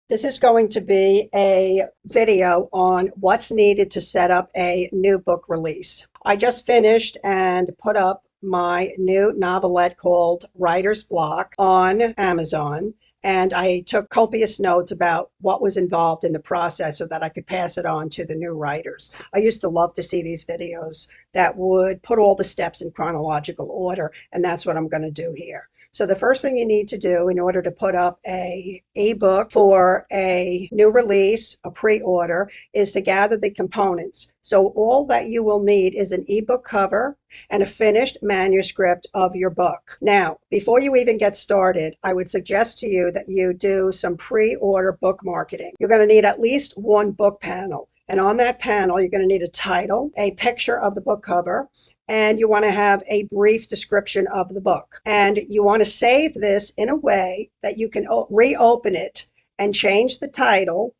This is going to be a video on what's needed to set up a new book release. I just finished and put up my new novelette called Writer's Block on Amazon, and I took copious notes about what was involved in the process so that I could pass it on to the new writers. I used to love to see these videos that would put all the steps in chronological order, and that's what I'm going to do here. So the first thing you need to do in order to put up a ebook for a new release, a pre-order, is to gather the components. So all that you will need is an ebook cover and a finished manuscript of your book. Now, before you even get started, I would suggest to you that you do some pre-order book marketing. You're going to need at least one book panel. And on that panel, you're going to need a title, a picture of the book cover, and you want to have a brief description of the book. And you want to save this in a way that you can reopen it and change the title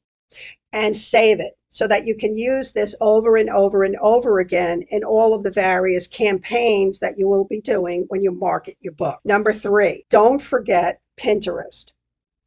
and save it so that you can use this over and over and over again in all of the various campaigns that you will be doing when you market your book. Number 3, don't forget Pinterest.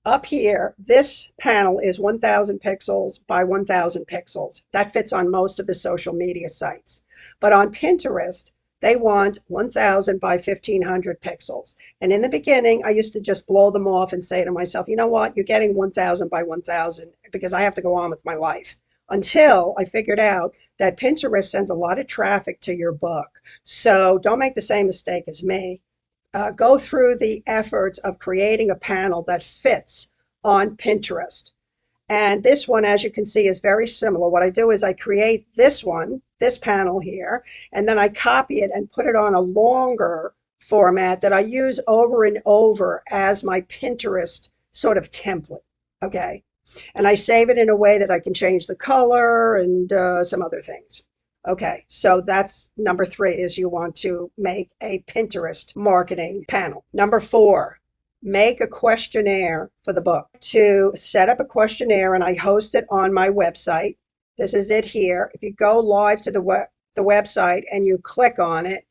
Up here, this panel is 1,000 pixels by 1,000 pixels. That fits on most of the social media sites. But on Pinterest, they want 1,000 by 1,500 pixels. And in the beginning, I used to just blow them off and say to myself, you know what, you're getting 1,000 by 1,000 because I have to go on with my life. Until I figured out that Pinterest sends a lot of traffic to your book. So don't make the same mistake as me. Go through the efforts of creating a panel that fits on Pinterest. And this one, as you can see, is very similar. What I do is I create this one, this panel here, and then I copy it and put it on a longer format that I use over and over as my Pinterest sort of template, okay? And I save it in a way that I can change the color and some other things. Okay, so that's number 3, is you want to make a Pinterest marketing panel. Number 4, make a questionnaire for the book. To set up a questionnaire, and I host it on my website. This is it here. If you go live to the website and you click on it,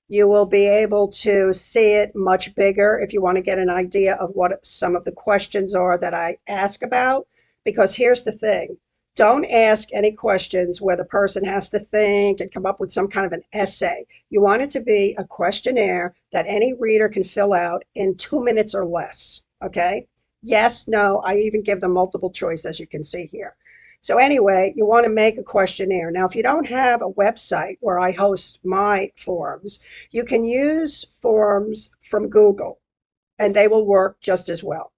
you will be able to see it much bigger if you want to get an idea of what some of the questions are that I ask about. Because here's the thing. Don't ask any questions where the person has to think and come up with some kind of an essay. You want it to be a questionnaire that any reader can fill out in 2 minutes or less, okay? Yes, no, I even give them multiple choice, as you can see here. So anyway, you want to make a questionnaire. Now, if you don't have a website where I host my forms, you can use forms from Google, and they will work just as well.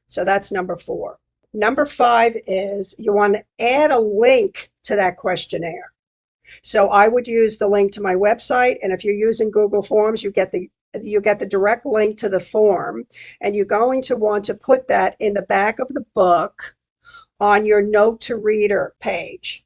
So that's number 4. Number 5 is you want to add a link to that questionnaire. So I would use the link to my website, and if you're using Google Forms, you get the direct link to the form, and you're going to want to put that in the back of the book on your note to reader page,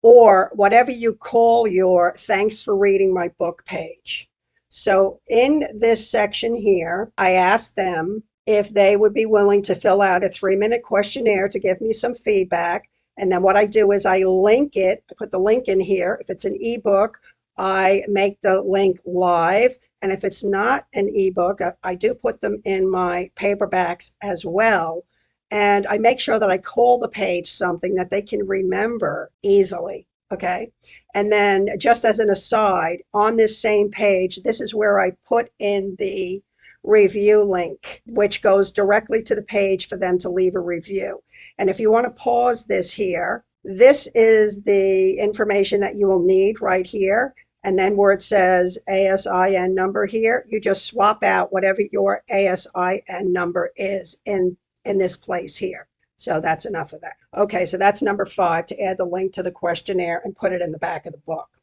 or whatever you call your thanks for reading my book page. So in this section here, I asked them if they would be willing to fill out a 3-minute questionnaire to give me some feedback. And then what I do is I link it. I put the link in here. If it's an ebook, I make the link live. And if it's not an ebook, I do put them in my paperbacks as well. And I make sure that I call the page something that they can remember easily, okay? And then just as an aside, on this same page, this is where I put in the review link, which goes directly to the page for them to leave a review. And if you want to pause this here, this is the information that you will need right here. And then where it says ASIN number here, you just swap out whatever your ASIN number is in this place here. So that's enough of that. Okay, so that's number 5, to add the link to the questionnaire and put it in the back of the book.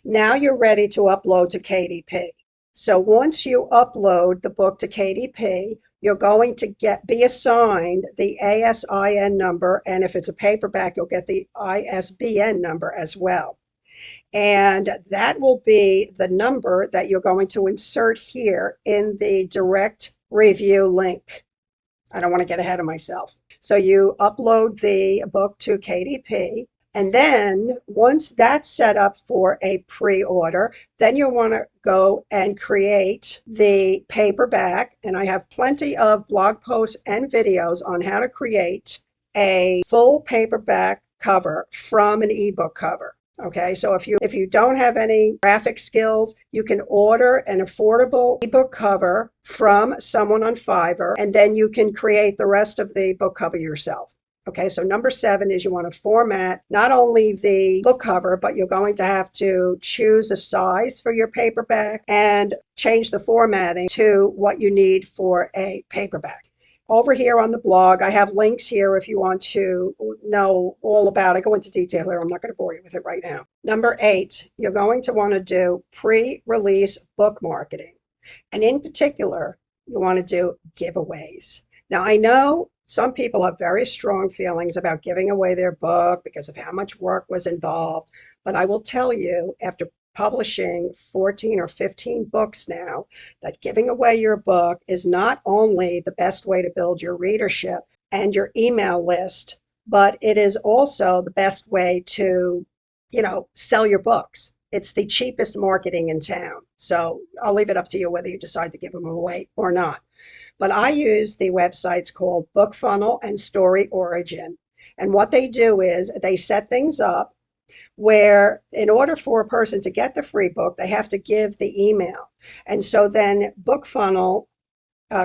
Now you're ready to upload to KDP. So once you upload the book to KDP, you're going to be assigned the ASIN number, and if it's a paperback, you'll get the ISBN number as well. And that will be the number that you're going to insert here in the direct review link. I don't want to get ahead of myself. So you upload the book to KDP. And then once that's set up for a pre-order, then you'll want to go and create the paperback. And I have plenty of blog posts and videos on how to create a full paperback cover from an ebook cover. Okay, so if you don't have any graphic skills, you can order an affordable ebook cover from someone on Fiverr, and then you can create the rest of the book cover yourself. Okay, so number 7 is you want to format not only the book cover, but you're going to have to choose a size for your paperback and change the formatting to what you need for a paperback. Over here on the blog, I have links here if you want to know all about it. Go into detail here. I'm not going to bore you with it right now. Number 8, you're going to want to do pre-release book marketing. And in particular, you want to do giveaways. Now, I know some people have very strong feelings about giving away their book because of how much work was involved. But I will tell you, after publishing 14 or 15 books now, that giving away your book is not only the best way to build your readership and your email list, but it is also the best way to, sell your books. It's the cheapest marketing in town. So I'll leave it up to you whether you decide to give them away or not. But I use the websites called BookFunnel and Story Origin. And what they do is they set things up where in order for a person to get the free book, they have to give the email. And so then BookFunnel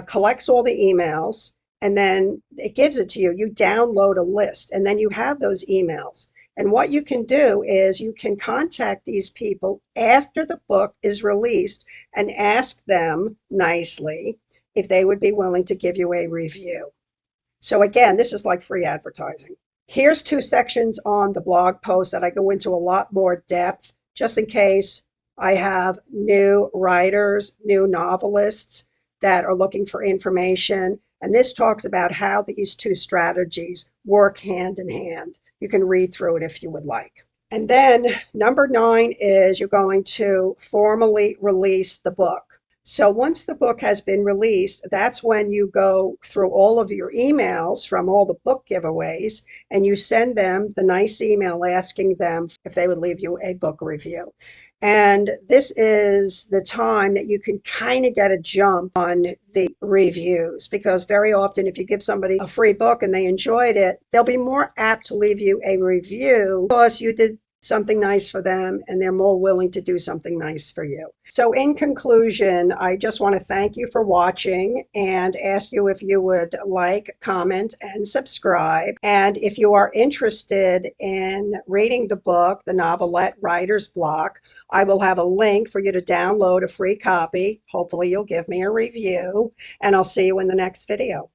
collects all the emails and then it gives it to you. You download a list and then you have those emails. And what you can do is you can contact these people after the book is released and ask them nicely if they would be willing to give you a review. So again, this is like free advertising. Here's 2 sections on the blog post that I go into a lot more depth, just in case I have new writers, new novelists that are looking for information. And this talks about how these 2 strategies work hand in hand. You can read through it if you would like. And then number 9 is you're going to formally release the book. So once the book has been released, that's when you go through all of your emails from all the book giveaways and you send them the nice email asking them if they would leave you a book review. And this is the time that you can kind of get a jump on the reviews, because very often if you give somebody a free book and they enjoyed it, they'll be more apt to leave you a review because you did something nice for them and they're more willing to do something nice for you. So in conclusion, I just want to thank you for watching and ask you if you would like, comment, and subscribe. And if you are interested in reading the book, The Novelette Writer's Block, I will have a link for you to download a free copy. Hopefully you'll give me a review, and I'll see you in the next video.